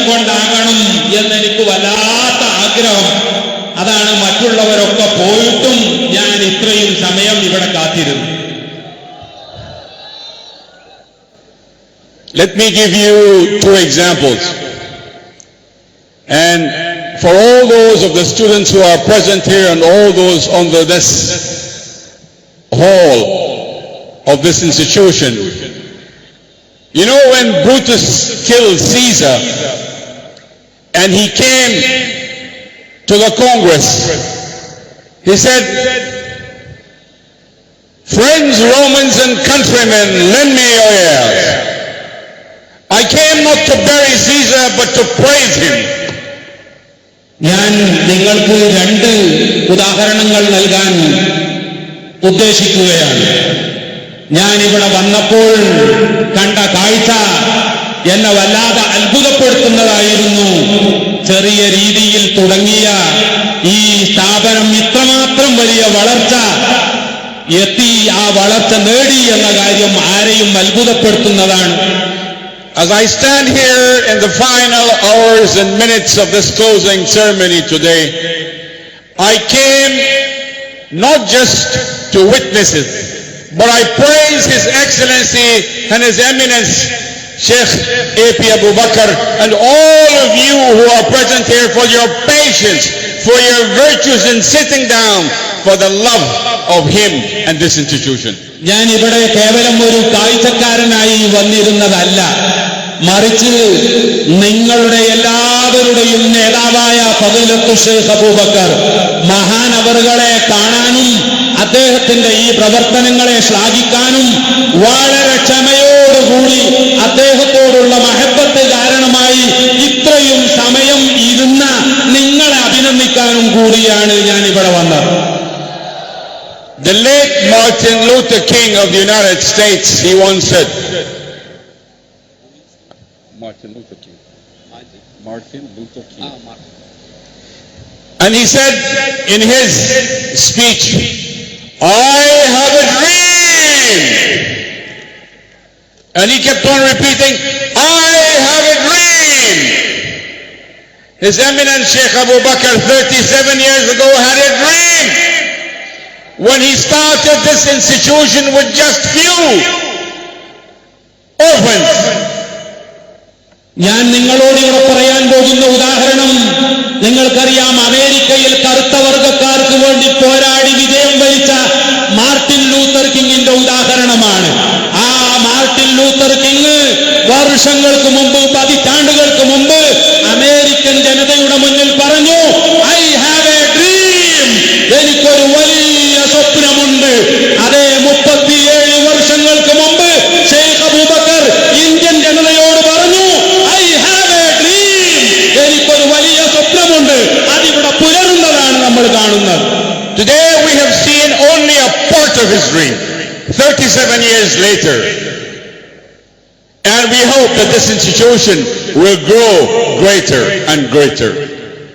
കൊണ്ടാകണം എന്നെനിക്ക് വല്ലാത്ത ആഗ്രഹം. അതാണ് മറ്റുള്ളവരൊക്കെ പോയിട്ടും ഞാൻ ഇത്രയും സമയം ഇവിടെ കാത്തിരുന്നു. Let me give you two examples. And for all those of the students who are present here and all those under this hall of this institution, you know when Brutus killed Caesar and he came to the Congress, he said, "Friends, Romans and countrymen, lend me your ears. I came not to bury Caesar but to praise him." ഞാൻ നിങ്ങൾക്ക് രണ്ട് ഉദാഹരണങ്ങൾ നൽകാൻ ഉദ്ദേശിക്കുകയാണ്. ഞാൻ ഇവിടെ വന്നപ്പോൾ കണ്ട കാഴ്ച എന്നെ വല്ലാതെ അത്ഭുതപ്പെടുത്തുന്നതായിരുന്നു. ചെറിയ രീതിയിൽ തുടങ്ങിയ ഈ സ്ഥാപനം ഇത്രമാത്രം വലിയ വളർച്ച എത്തി, ആ വളർച്ച നേടി എന്ന കാര്യം ആരെയും അത്ഭുതപ്പെടുത്തുന്നതാണ്. As I stand here in the final hours and minutes of this closing ceremony today, I came not just to witness it, but I praise His Excellency and His Eminence Sheikh A.P. Abu Bakr and all of you who are present here for your patience, for your virtues in sitting down, for the love of him and this institution. ഞാൻ ഇവിടെ കേവലം ഒരു കാഴ്ചക്കാരനായി വന്നിരുന്നതല്ല, മറിച്ച് നിങ്ങളുടെ എല്ലാവരുടെയും നേതാവായ ഫളീലത്തു Sheikh Abubakar മഹാനവറുകളെ കാണാനും അദ്ദേഹത്തിന്റെ ഈ പ്രവർത്തനങ്ങളെ ശ്ലാഘിക്കാനും വളരെ ക്ഷമയോടുകൂടി അദ്ദേഹത്തോടുള്ള മഹബത്ത് കാരണമായി ഇത്രയും സമയം ഇരുന്ന നിങ്ങളെ അഭിനന്ദിക്കാനും കൂടിയാണ് ഞാൻ ഇവിടെ വന്നത്. The late Martin Luther King of the United States, he once said, Martin Luther King. And he said in his speech, "I have a dream." And he kept on repeating, "I have a dream." His Eminence Sheikh Abu Bakr 37 years ago had a dream when he started this institution with just few orphans. ഞാൻ നിങ്ങളോട് ഇവിടെ പറയാൻ പോകുന്ന ഉദാഹരണം നിങ്ങൾക്കറിയാം. അമേരിക്കയിൽ കറുത്ത വർഗക്കാർക്ക് വേണ്ടി പോരാടി വിജയം വരിച്ച മാർട്ടിൻ ലൂത്തർ കിങ്ങിന്റെ ഉദാഹരണമാണ്. ആ മാർട്ടിൻ ലൂത്തർ കിങ് വർഷങ്ങൾക്ക് മുമ്പ്, പതിറ്റാണ്ടുകൾക്ക് മുമ്പ് അമേരിക്കൻ ജനതയുടെ മുന്നിൽ പറഞ്ഞു, "ഐ ഹാവ് എ ഡ്രീം." എനിക്കൊരു വലിയ സ്വപ്നമുണ്ട്. അതേ 37 വർഷങ്ങൾക്ക് മുമ്പ് ഷെയ്ഖ് അബൂബക്കർ ഇന്ത്യൻ ജനതയോട് പറഞ്ഞു, "ഐ ഹാവ് എ ഡ്രീം." എനിക്കൊരു വലിയ സ്വപ്നമുണ്ട്. അതിവിടെ പുലരുന്നതാണ് നമ്മൾ കാണുന്നത്. Today we have seen only a part of his dream, 37 years later. And we hope that this institution will grow greater and greater.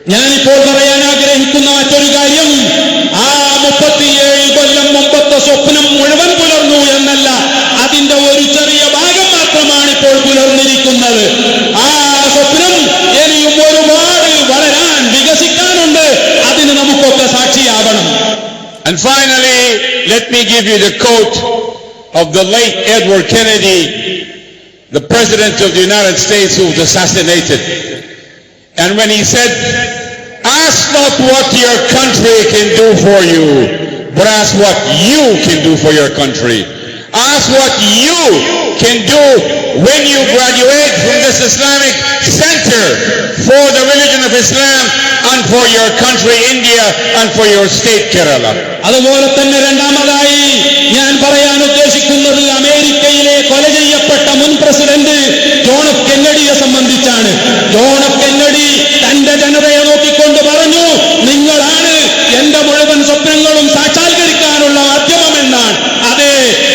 ഞാനിപ്പോൾ പറയാൻ ആഗ്രഹിക്കുന്ന മറ്റൊരു കാര്യം, ആ 37 കൊല്ലം മുമ്പത്തെ സ്വപ്നം മുഴുവൻ പുലർന്നു എന്നല്ല, അതിന്റെ ഒരു ചെറിയ ഭാഗം മാത്രമാണ് ഇപ്പോൾ പുലർന്നിരിക്കുന്നത്. ആ സ്വപ്നം ഇനിയും ഒരുപാട് വളരാൻ, വികസിക്കാനുണ്ട്. അതിന് നമുക്കൊക്കെ സാക്ഷിയാവണം. And finally, let me give you the quote of the late Edward Kennedy, the President of the United States who was assassinated. And when he said, "Ask not what your country can do for you, but ask what you can do for your country." Ask what you can do when you graduate from this Islamic center for the religion of Islam and for your country India and for your state Kerala. അതുപോലെ തന്നെ രണ്ടാമതായി ഞാൻ പറയാൻ ഉദ്ദേശിക്കുന്നത് അമേരിക്കയിലെ കൊല ചെയ്യപ്പെട്ട മുൻ പ്രസിഡന്റ് ജോൺ എഫ് കെന്നഡിയെ സംബന്ധിച്ചാണ്. ജോൺ എഫ് കെന്നഡി തന്റെ ജനതയെ നോക്കിക്കൊണ്ട് പറഞ്ഞു, "നിങ്ങളാണ് എന്റെ മുഴുവൻ സ്വപ്നങ്ങളും സാക്ഷാത്കരിക്കാനുള്ള മാധ്യമമെന്നാണ്." അതെ,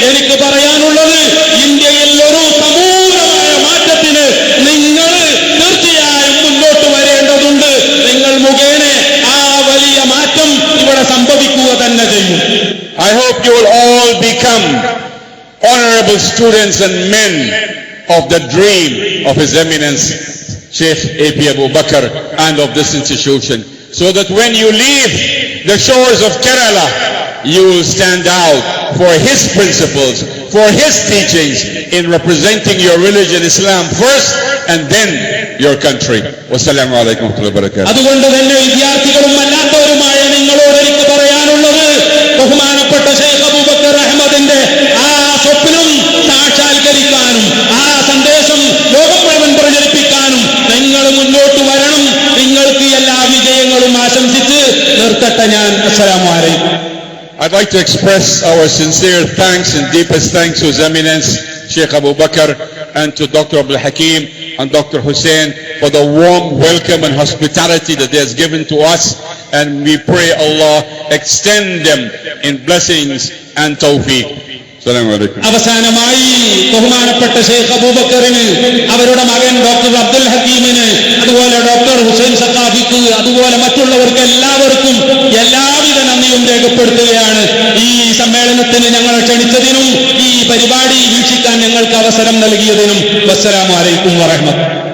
എനിക്ക് പറയാനുള്ളത്, ഇന്ത്യയിൽ ഒരു സമൂലമായ മാറ്റത്തിന് നിങ്ങൾ തീർച്ചയായും മുന്നോട്ട് വരേണ്ടതുണ്ട്. നിങ്ങൾ മുഖേന ആ വലിയ മാറ്റം ഇവിടെ സംഭവിക്കുക തന്നെ ചെയ്യും. I hope you will all become honorable students and men of the dream of His Eminence Sheikh A.P. Abu Bakr and of this institution, so that when you leave the shores of Kerala, you will stand out for his principles, for his teachings in representing your religion, Islam first, and then your country. Wassalamu alaikum wa rahmatullahi wa barakatuh. അതുകൊണ്ട് തന്നെ വിദ്യാർത്ഥികളും അല്ലാത്തവരുമായ നിങ്ങളോട് എനിക്ക് പറയാനുള്ളത്, ബഹുമാനപ്പെട്ട ഷെയ്ഖ് അബൂബക്കർ അഹ്മദിന്റെ ആ സ്വപ്നം സാക്ഷാത്കരിക്കാനും ആ സന്ദേശം ലോകം മുഴുവൻ പ്രചരിപ്പിക്കാനും നിങ്ങൾ മുന്നോട്ട് വരണം. നിങ്ങൾക്ക് എല്ലാ വിജയങ്ങളും ആശംസിച്ച് നിർത്തട്ടെ ഞാൻ. അസ്സലാമു അലൈക്കും. I'd like to express our sincere thanks and deepest thanks to His Eminence Sheikh Abu Bakr and to Dr. Abdul Hakim and Dr. Hussein for the warm welcome and hospitality that they has given to us, and we pray Allah extend them in blessings and tawfiq. Assalamu alaikum. അവസാനമായി ബഹുമാനപ്പെട്ട ഷെയ്ഖ് അബൂബക്കറിന്, അവരുടെ മകൻ doctor Abdul ഹക്കീമിന്, അതുപോലെ doctor Hussain സഖാഫിക്ക്, അതുപോലെ മറ്റുള്ളവർക്ക് എല്ലാവർക്കും എല്ലാവിധ നന്ദിയും രേഖപ്പെടുത്തുകയാണ്. ഈ സമ്മേളനത്തിന് ഞങ്ങളെ ക്ഷണിച്ചതിനും ഈ പരിപാടി വീക്ഷിക്കാൻ ഞങ്ങൾക്ക് അവസരം നൽകിയതിനും. വസ്സലാമു അലൈക്കും വറഹ്മത്തുള്ളാഹി.